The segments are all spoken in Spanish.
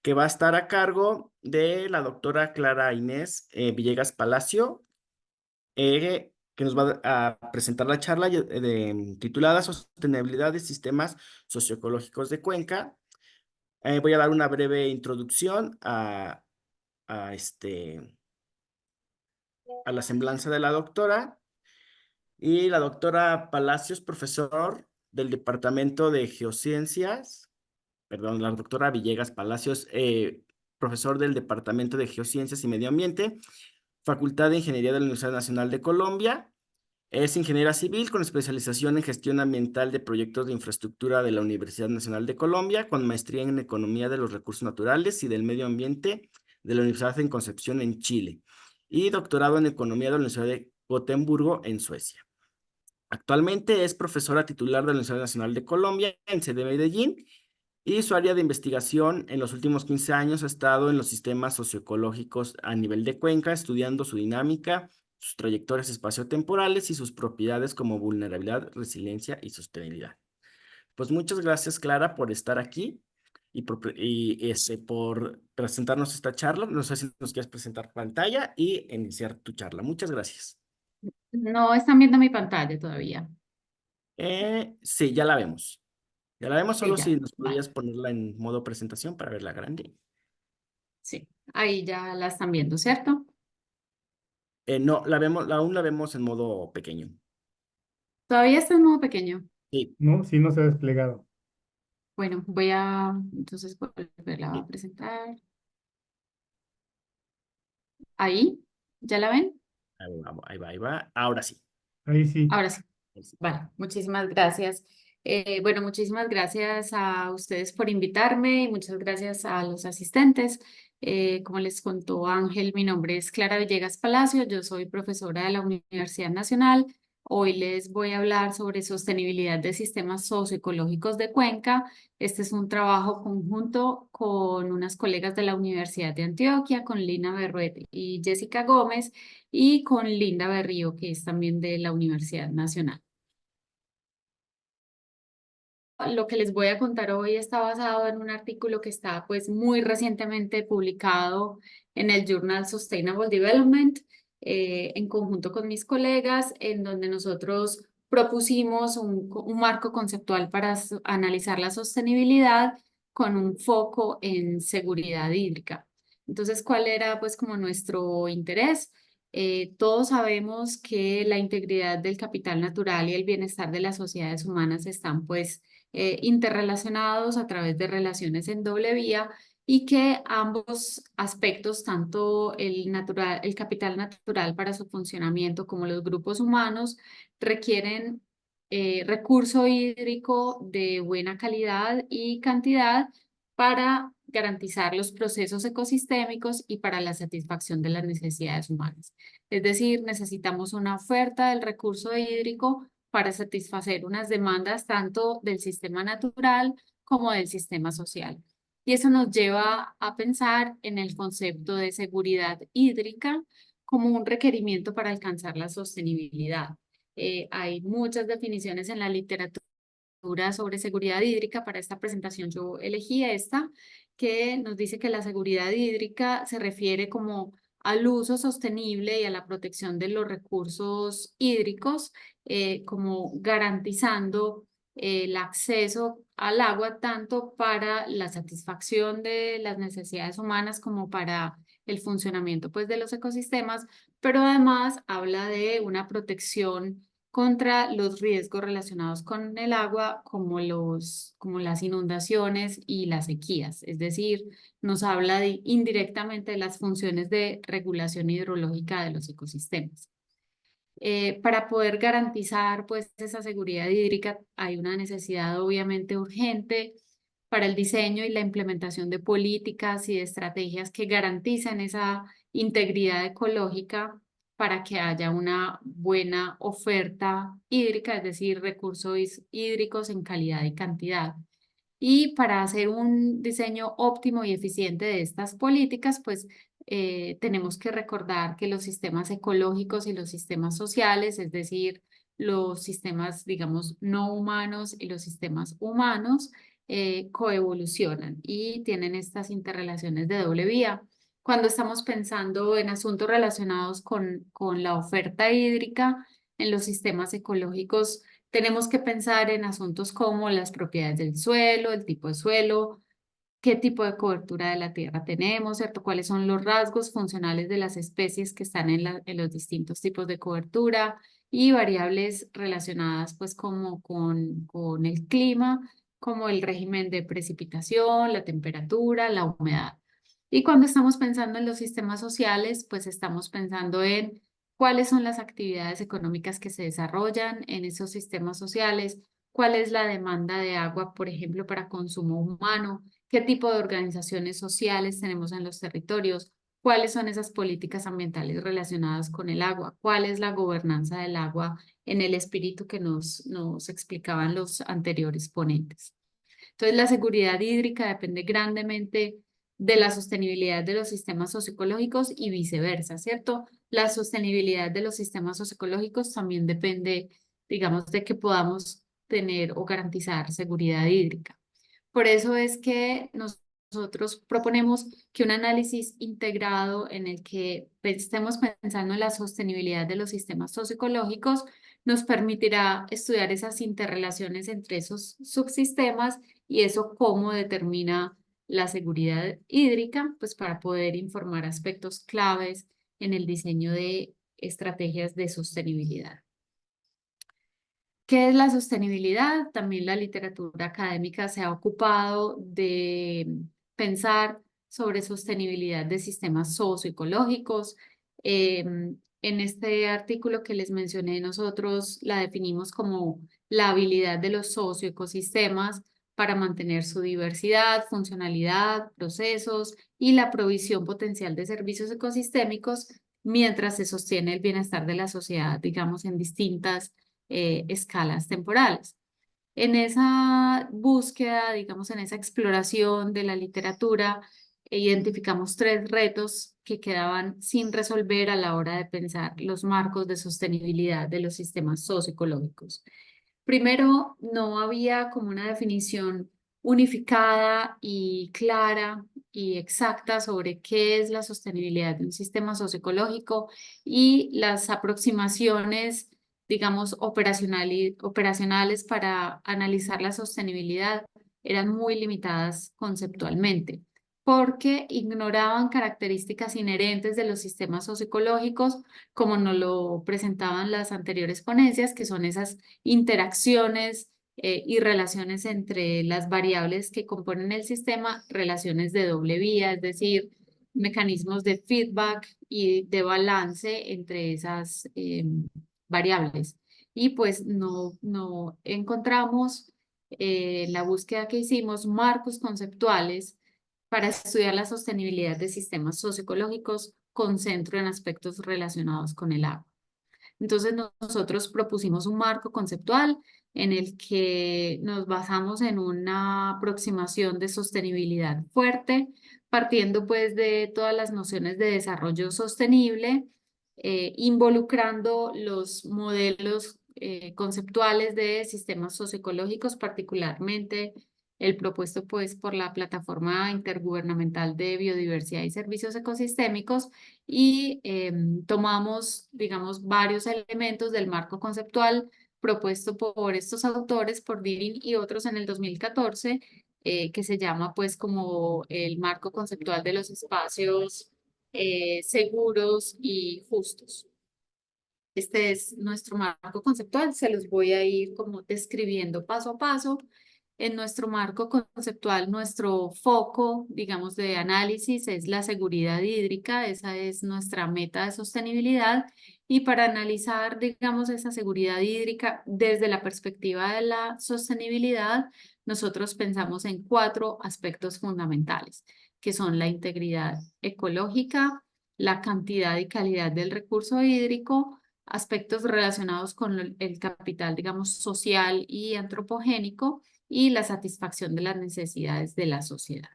que va a estar a cargo de la doctora Clara Inés Villegas Palacio, que nos va a presentar la charla titulada Sostenibilidad de Sistemas Socioecológicos de Cuenca. Voy a dar una breve introducción a, este, a la semblanza de la doctora. Y la doctora Palacios, profesor del Departamento de Geociencias, perdón, la doctora Villegas Palacios, profesor del Departamento de Geociencias y Medio Ambiente, Facultad de Ingeniería de la Universidad Nacional de Colombia. Es ingeniera civil con especialización en gestión ambiental de proyectos de infraestructura de la Universidad Nacional de Colombia, con maestría en economía de los recursos naturales y del medio ambiente de la Universidad en Concepción, en Chile, y doctorado en economía de la Universidad de Gotemburgo, en Suecia. Actualmente es profesora titular de la Universidad Nacional de Colombia en sede de Medellín, y su área de investigación en los últimos 15 años ha estado en los sistemas socioecológicos a nivel de Cuenca, estudiando su dinámica, sus trayectorias espaciotemporales y sus propiedades como vulnerabilidad, resiliencia y sostenibilidad. Pues muchas gracias, Clara, por estar aquí por presentarnos esta charla. No sé si nos quieres presentar pantalla y iniciar tu charla. Muchas gracias. No están viendo mi pantalla todavía. Sí, ya la vemos. Ya la vemos, Sí, solo si ya, nos vale. podías ponerla en modo presentación para verla grande. Sí, ahí ya la están viendo, ¿cierto? No, aún la vemos en modo pequeño. Todavía está en modo pequeño. Sí, No, sí, no se ha desplegado. Bueno, voy a entonces volverla a sí. presentar. Ahí, ¿ya la ven? Ahí va, ahí va, ahí va. Ahora sí. Ahí sí. Ahora sí. Vale, muchísimas gracias. Bueno, muchísimas gracias a ustedes por invitarme y muchas gracias a los asistentes. Como les contó Ángel, mi nombre es Clara Villegas Palacio, yo soy profesora de la Universidad Nacional. Hoy les voy a hablar sobre sostenibilidad de sistemas socioecológicos de Cuenca. Este es un trabajo conjunto con unas colegas de la Universidad de Antioquia, con Lina Berruet y Jessica Gómez, y con Linda Berrío, que es también de la Universidad Nacional. Lo que les voy a contar hoy está basado en un artículo que está pues muy recientemente publicado en el Journal Sustainable Development, en conjunto con mis colegas, en donde nosotros propusimos un marco conceptual para analizar la sostenibilidad con un foco en seguridad hídrica. Entonces, ¿cuál era pues como nuestro interés? Todos sabemos que la integridad del capital natural y el bienestar de las sociedades humanas están pues interrelacionados a través de relaciones en doble vía, y que ambos aspectos, tanto el capital natural para su funcionamiento como los grupos humanos, requieren recurso hídrico de buena calidad y cantidad para garantizar los procesos ecosistémicos y para la satisfacción de las necesidades humanas. Es decir, necesitamos una oferta del recurso hídrico para satisfacer unas demandas tanto del sistema natural como del sistema social. Y eso nos lleva a pensar en el concepto de seguridad hídrica como un requerimiento para alcanzar la sostenibilidad. Hay muchas definiciones en la literatura sobre seguridad hídrica. Para esta presentación yo elegí esta, que nos dice que la seguridad hídrica se refiere como al uso sostenible y a la protección de los recursos hídricos, como garantizando el acceso al agua tanto para la satisfacción de las necesidades humanas como para el funcionamiento pues de los ecosistemas, pero además habla de una protección contra los riesgos relacionados con el agua, como las inundaciones y las sequías. Es decir, nos habla indirectamente de las funciones de regulación hidrológica de los ecosistemas. Para poder garantizar pues esa seguridad hídrica hay una necesidad obviamente urgente para el diseño y la implementación de políticas y de estrategias que garanticen esa integridad ecológica para que haya una buena oferta hídrica, es decir, recursos hídricos en calidad y cantidad. Y para hacer un diseño óptimo y eficiente de estas políticas, pues tenemos que recordar que los sistemas ecológicos y los sistemas sociales, es decir, los sistemas, digamos, no humanos y los sistemas humanos, coevolucionan y tienen estas interrelaciones de doble vía. Cuando estamos pensando en asuntos relacionados con la oferta hídrica en los sistemas ecológicos, tenemos que pensar en asuntos como las propiedades del suelo, el tipo de suelo, qué tipo de cobertura de la tierra tenemos, ¿cierto? ¿Cuáles son los rasgos funcionales de las especies que están en los distintos tipos de cobertura y variables relacionadas pues como con el clima, como el régimen de precipitación, la temperatura, la humedad? Y cuando estamos pensando en los sistemas sociales, pues estamos pensando en cuáles son las actividades económicas que se desarrollan en esos sistemas sociales, cuál es la demanda de agua, por ejemplo, para consumo humano, qué tipo de organizaciones sociales tenemos en los territorios, cuáles son esas políticas ambientales relacionadas con el agua, cuál es la gobernanza del agua en el espíritu que nos explicaban los anteriores ponentes. Entonces, la seguridad hídrica depende grandemente de la sostenibilidad de los sistemas socioecológicos y viceversa, ¿cierto? La sostenibilidad de los sistemas socioecológicos también depende, digamos, de que podamos tener o garantizar seguridad hídrica. Por eso es que nosotros proponemos que un análisis integrado en el que estemos pensando en la sostenibilidad de los sistemas socioecológicos nos permitirá estudiar esas interrelaciones entre esos subsistemas y eso cómo determina la seguridad hídrica, pues para poder informar aspectos claves en el diseño de estrategias de sostenibilidad. ¿Qué es la sostenibilidad? También la literatura académica se ha ocupado de pensar sobre sostenibilidad de sistemas socioecológicos. En este artículo que les mencioné, nosotros la definimos como la habilidad de los socioecosistemas para mantener su diversidad, funcionalidad, procesos y la provisión potencial de servicios ecosistémicos mientras se sostiene el bienestar de la sociedad, digamos, en distintas escalas temporales. En esa búsqueda, digamos, en esa exploración de la literatura, identificamos 3 retos que quedaban sin resolver a la hora de pensar los marcos de sostenibilidad de los sistemas socioecológicos. Primero, no había como una definición unificada y clara y exacta sobre qué es la sostenibilidad de un sistema socioecológico y las aproximaciones, digamos, operacionales para analizar la sostenibilidad eran muy limitadas conceptualmente, porque ignoraban características inherentes de los sistemas socioecológicos, como nos lo presentaban las anteriores ponencias, que son esas interacciones y relaciones entre las variables que componen el sistema, relaciones de doble vía, es decir, mecanismos de feedback y de balance entre esas variables. Y pues no encontramos en la búsqueda que hicimos marcos conceptuales para estudiar la sostenibilidad de sistemas socioecológicos con centro en aspectos relacionados con el agua. Entonces nosotros propusimos un marco conceptual en el que nos basamos en una aproximación de sostenibilidad fuerte, partiendo pues de todas las nociones de desarrollo sostenible, involucrando los modelos conceptuales de sistemas socioecológicos, particularmente el propuesto pues por la Plataforma Intergubernamental de Biodiversidad y Servicios Ecosistémicos y tomamos, digamos, varios elementos del marco conceptual propuesto por estos autores, por Dirin y otros en el 2014, que se llama pues como el marco conceptual de los espacios seguros y justos. Este es nuestro marco conceptual, se los voy a ir como describiendo paso a paso. En nuestro marco conceptual, nuestro foco, digamos, de análisis es la seguridad hídrica, esa es nuestra meta de sostenibilidad. Y para analizar, digamos, esa seguridad hídrica desde la perspectiva de la sostenibilidad, nosotros pensamos en 4 aspectos fundamentales, que son la integridad ecológica, la cantidad y calidad del recurso hídrico, aspectos relacionados con el capital, digamos, social y antropogénico y la satisfacción de las necesidades de la sociedad.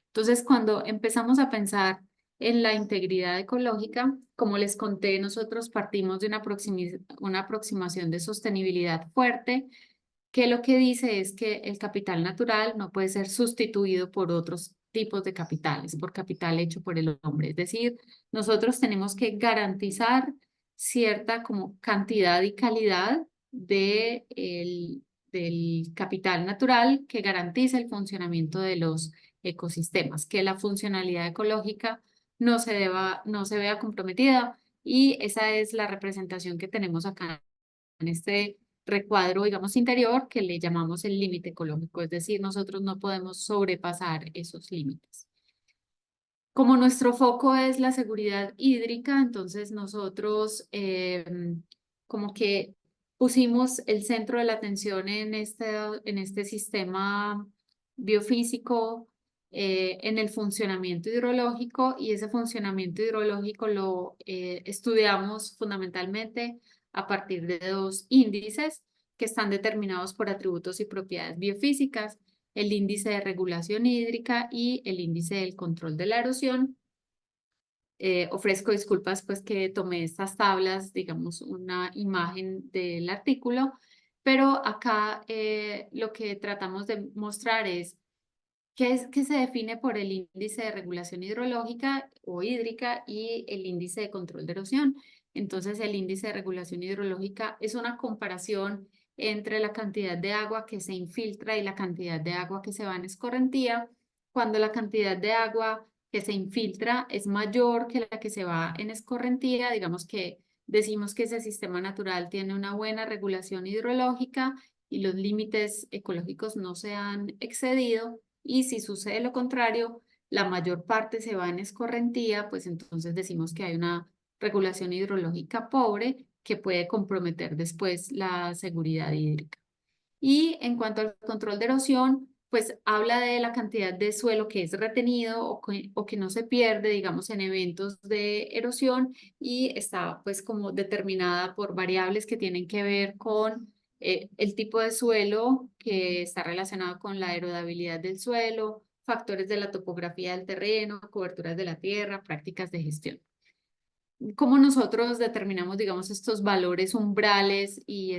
Entonces, cuando empezamos a pensar en la integridad ecológica, como les conté, nosotros partimos de una aproximación de sostenibilidad fuerte, que lo que dice es que el capital natural no puede ser sustituido por otros tipos de capitales, por capital hecho por el hombre. Es decir, nosotros tenemos que garantizar cierta como cantidad y calidad del capital natural que garantice el funcionamiento de los ecosistemas, que la funcionalidad ecológica no se vea comprometida, y esa es la representación que tenemos acá en este recuadro, digamos, interior, que le llamamos el límite ecológico, es decir, nosotros no podemos sobrepasar esos límites. Como nuestro foco es la seguridad hídrica, entonces nosotros como que pusimos el centro de la atención en este sistema biofísico, en el funcionamiento hidrológico, y ese funcionamiento hidrológico lo estudiamos fundamentalmente a partir de dos índices que están determinados por atributos y propiedades biofísicas: el índice de regulación hídrica y el índice del control de la erosión. Ofrezco disculpas pues que tomé estas tablas, digamos, una imagen del artículo, pero acá lo que tratamos de mostrar es qué se define por el índice de regulación hidrológica o hídrica y el índice de control de erosión. Entonces, el índice de regulación hidrológica es una comparación entre la cantidad de agua que se infiltra y la cantidad de agua que se va en escorrentía. Cuando la cantidad de agua que se infiltra es mayor que la que se va en escorrentía, digamos que decimos que ese sistema natural tiene una buena regulación hidrológica y los límites ecológicos no se han excedido. Y si sucede lo contrario, la mayor parte se va en escorrentía, pues entonces decimos que hay una regulación hidrológica pobre que puede comprometer después la seguridad hídrica. Y en cuanto al control de erosión, pues habla de la cantidad de suelo que es retenido o que no se pierde, digamos, en eventos de erosión, y está pues como determinada por variables que tienen que ver con el tipo de suelo, que está relacionado con la aerodabilidad del suelo, factores de la topografía del terreno, coberturas de la tierra, prácticas de gestión. ¿Cómo nosotros determinamos, digamos, estos valores umbrales y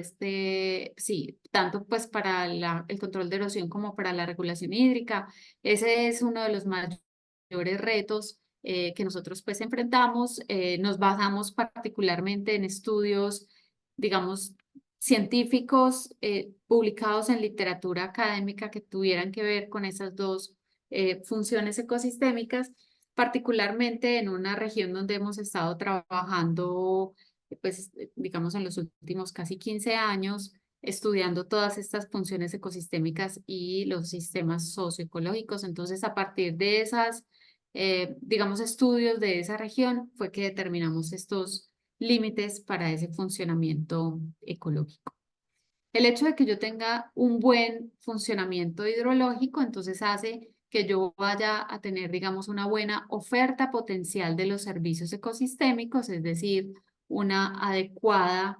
sí, tanto pues para el control de erosión como para la regulación hídrica? Ese es uno de los mayores retos que nosotros pues enfrentamos. Nos basamos particularmente en estudios, digamos, científicos publicados en literatura académica que tuvieran que ver con esas dos funciones ecosistémicas, particularmente en una región donde hemos estado trabajando, pues, digamos, en los últimos casi 15 años, estudiando todas estas funciones ecosistémicas y los sistemas socioecológicos. Entonces, a partir de digamos, estudios de esa región, fue que determinamos estos límites para ese funcionamiento ecológico. El hecho de que yo tenga un buen funcionamiento hidrológico, entonces hace que yo vaya a tener, digamos, una buena oferta potencial de los servicios ecosistémicos, es decir, una adecuada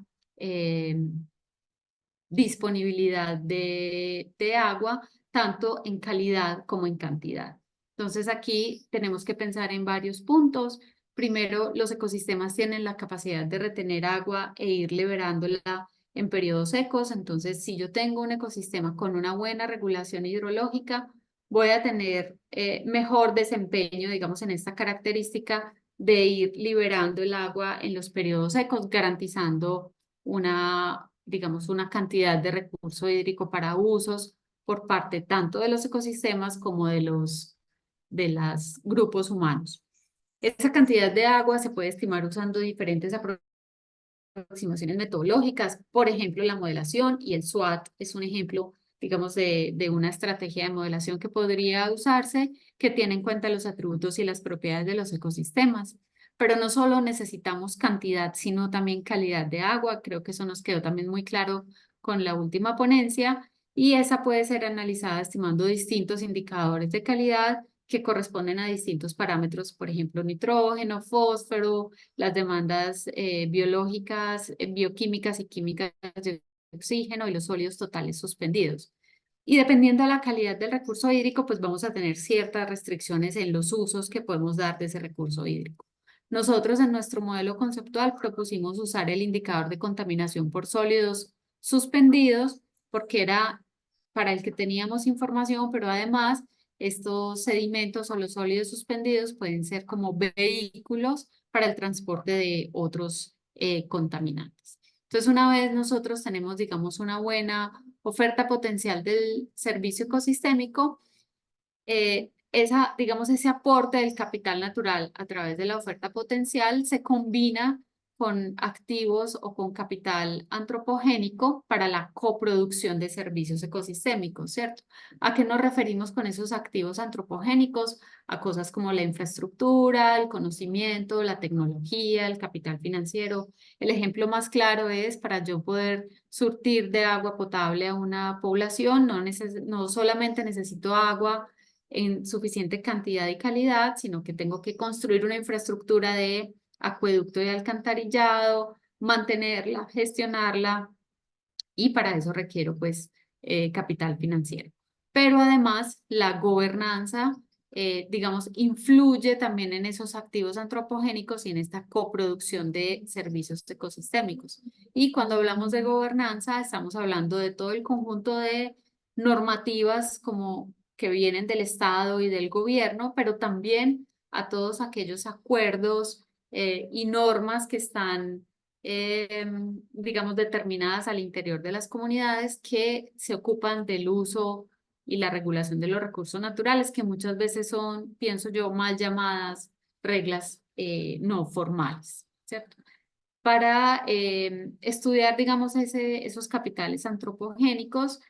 disponibilidad de agua, tanto en calidad como en cantidad. Entonces aquí tenemos que pensar en varios puntos. Primero, los ecosistemas tienen la capacidad de retener agua e ir liberándola en periodos secos. Entonces, si yo tengo un ecosistema con una buena regulación hidrológica, voy a tener mejor desempeño, digamos, en esta característica de ir liberando el agua en los periodos secos, garantizando digamos, una cantidad de recurso hídrico para usos por parte tanto de los ecosistemas como de los grupos humanos. Esa cantidad de agua se puede estimar usando diferentes aproximaciones metodológicas, por ejemplo, la modelación, y el SWOT es un ejemplo, digamos, de una estrategia de modelación que podría usarse, que tiene en cuenta los atributos y las propiedades de los ecosistemas. Pero no solo necesitamos cantidad, sino también calidad de agua. Creo que eso nos quedó también muy claro con la última ponencia, y esa puede ser analizada estimando distintos indicadores de calidad que corresponden a distintos parámetros, por ejemplo, nitrógeno, fósforo, las demandas biológicas, bioquímicas y químicas de oxígeno, y los sólidos totales suspendidos. Y dependiendo de la calidad del recurso hídrico, pues vamos a tener ciertas restricciones en los usos que podemos dar de ese recurso hídrico. Nosotros en nuestro modelo conceptual propusimos usar el indicador de contaminación por sólidos suspendidos, porque era para el que teníamos información, pero además estos sedimentos o los sólidos suspendidos pueden ser como vehículos para el transporte de otros contaminantes. Entonces, una vez nosotros tenemos, digamos, una buena oferta potencial del servicio ecosistémico, digamos, ese aporte del capital natural a través de la oferta potencial se combina con activos o con capital antropogénico para la coproducción de servicios ecosistémicos, ¿cierto? ¿A qué nos referimos con esos activos antropogénicos? A cosas como la infraestructura, el conocimiento, la tecnología, el capital financiero. El ejemplo más claro es para yo poder surtir de agua potable a una población, no solamente necesito agua en suficiente cantidad y calidad, sino que tengo que construir una infraestructura de acueducto y alcantarillado, mantenerla, gestionarla, y para eso requiero pues capital financiero. Pero además la gobernanza, digamos, influye también en esos activos antropogénicos y en esta coproducción de servicios ecosistémicos. Y cuando hablamos de gobernanza, estamos hablando de todo el conjunto de normativas como que vienen del Estado y del gobierno, pero también a todos aquellos acuerdos y normas que están digamos, determinadas al interior de las comunidades que se ocupan del uso y la regulación de los recursos naturales, que muchas veces son, pienso yo, mal llamadas reglas no formales, ¿cierto? Para estudiar, digamos, esos capitales antropogénicos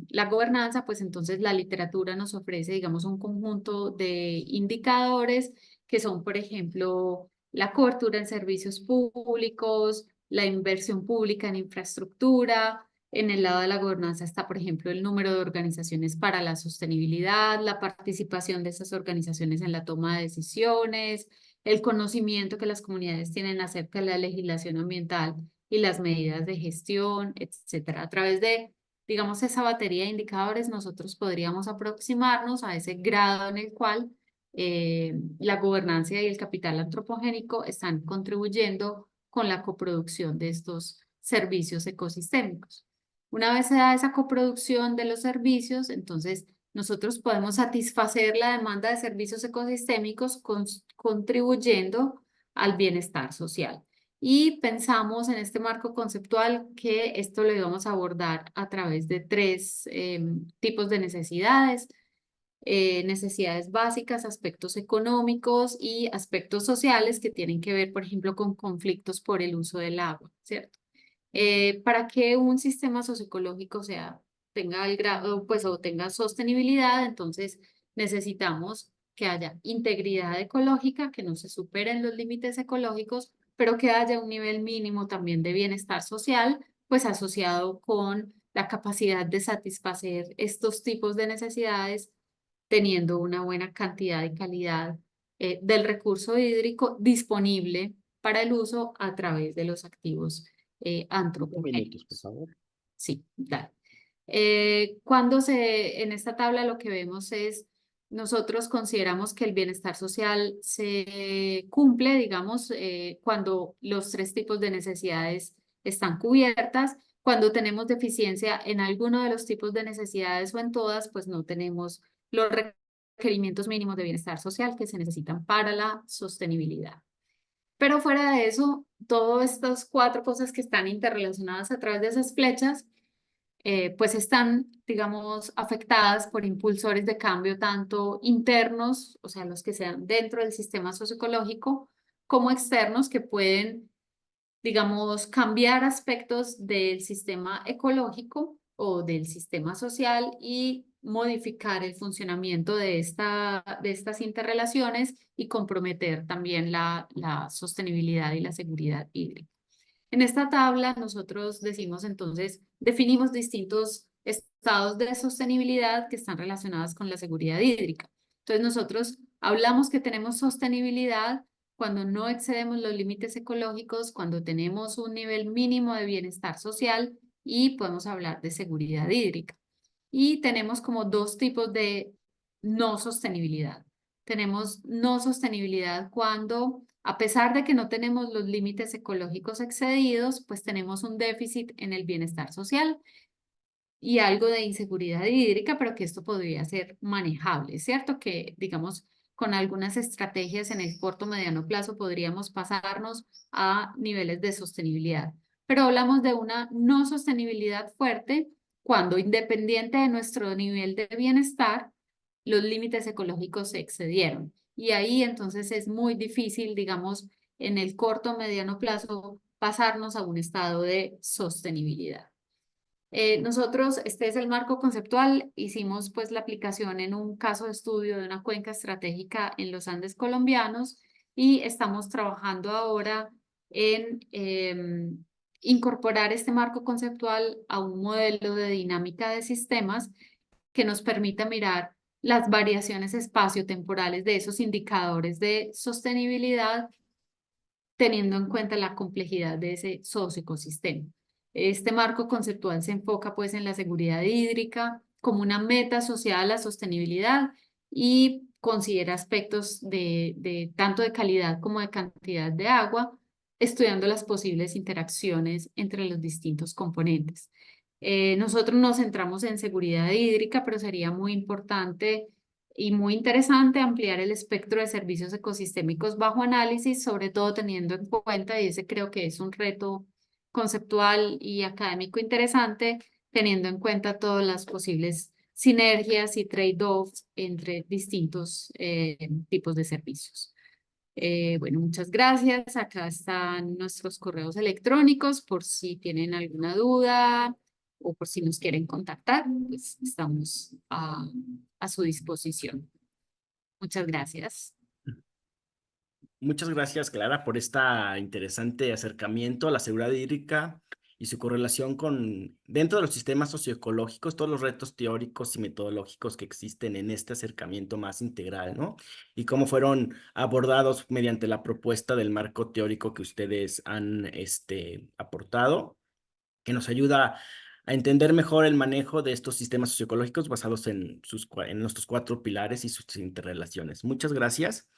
la gobernanza, pues entonces la literatura nos ofrece, digamos, un conjunto de indicadores que son, por ejemplo, la cobertura en servicios públicos, la inversión pública en infraestructura. En el lado de la gobernanza está, por ejemplo, el número de organizaciones para la sostenibilidad, la participación de esas organizaciones en la toma de decisiones, el conocimiento que las comunidades tienen acerca de la legislación ambiental y las medidas de gestión, etcétera. A través de, digamos, esa batería de indicadores, nosotros podríamos aproximarnos a ese grado en el cual la gobernanza y el capital antropogénico están contribuyendo con la coproducción de estos servicios ecosistémicos. Una vez se da esa coproducción de los servicios, entonces nosotros podemos satisfacer la demanda de servicios ecosistémicos contribuyendo al bienestar social. Y pensamos en este marco conceptual que esto lo íbamos a abordar a través de tres tipos de necesidades. Necesidades básicas, aspectos económicos y aspectos sociales que tienen que ver, por ejemplo, con conflictos por el uso del agua, ¿cierto? Para que un sistema socioecológico tenga el grado, pues, o tenga sostenibilidad, entonces necesitamos que haya integridad ecológica, que no se superen los límites ecológicos, pero que haya un nivel mínimo también de bienestar social, pues asociado con la capacidad de satisfacer estos tipos de necesidades, teniendo una buena cantidad y calidad del recurso hídrico disponible para el uso a través de los activos 5 antropogénicos. minutos, por favor. Sí, dale. En esta tabla lo que vemos es, nosotros consideramos que el bienestar social se cumple, digamos, cuando los tres tipos de necesidades están cubiertas. Cuando tenemos deficiencia en alguno de los tipos de necesidades o en todas, pues no tenemos los requerimientos mínimos de bienestar social que se necesitan para la sostenibilidad. Pero fuera de eso, todas estas cuatro cosas que están interrelacionadas a través de esas flechas, pues están, digamos, afectadas por impulsores de cambio tanto internos, o sea, los que sean dentro del sistema socioecológico, como externos que pueden, digamos, cambiar aspectos del sistema ecológico o del sistema social y modificar el funcionamiento de estas interrelaciones y comprometer también la sostenibilidad y la seguridad hídrica. En esta tabla nosotros decimos entonces, definimos distintos estados de sostenibilidad que están relacionados con la seguridad hídrica. Entonces nosotros hablamos que tenemos sostenibilidad cuando no excedemos los límites ecológicos, cuando tenemos un nivel mínimo de bienestar social y podemos hablar de seguridad hídrica. Y tenemos como dos tipos de no sostenibilidad. Tenemos no sostenibilidad cuando A pesar de que no tenemos los límites ecológicos excedidos, pues tenemos un déficit en el bienestar social y algo de inseguridad hídrica, pero que esto podría ser manejable, ¿cierto? Que, digamos, con algunas estrategias en el corto mediano plazo podríamos pasarnos a niveles de sostenibilidad. Pero hablamos de una no sostenibilidad fuerte cuando, independiente de nuestro nivel de bienestar, los límites ecológicos se excedieron. Y ahí entonces es muy difícil, digamos, en el corto mediano plazo, pasarnos a un estado de sostenibilidad. Nosotros, este es el marco conceptual, hicimos pues la aplicación en un caso de estudio de una cuenca estratégica en los Andes colombianos y estamos trabajando ahora en incorporar este marco conceptual a un modelo de dinámica de sistemas que nos permita mirar las variaciones espaciotemporales de esos indicadores de sostenibilidad teniendo en cuenta la complejidad de ese socioecosistema. Este marco conceptual se enfoca pues en la seguridad hídrica como una meta asociada a la sostenibilidad y considera aspectos de tanto de calidad como de cantidad de agua, estudiando las posibles interacciones entre los distintos componentes. Nosotros nos centramos en seguridad hídrica, pero sería muy importante y muy interesante ampliar el espectro de servicios ecosistémicos bajo análisis, sobre todo teniendo en cuenta, y ese creo que es un reto conceptual y académico interesante, teniendo en cuenta todas las posibles sinergias y trade-offs entre distintos tipos de servicios. Bueno, muchas gracias. Acá están nuestros correos electrónicos por si tienen alguna duda o por si nos quieren contactar, pues estamos a su disposición. Muchas gracias. Muchas gracias, Clara, por este interesante acercamiento a la seguridad hídrica y su correlación con, dentro de los sistemas socioecológicos, todos los retos teóricos y metodológicos que existen en este acercamiento más integral, ¿no? Y cómo fueron abordados mediante la propuesta del marco teórico que ustedes han aportado, que nos ayuda a entender mejor el manejo de estos sistemas socioecológicos basados en nuestros 4 pilares y sus interrelaciones. Muchas gracias.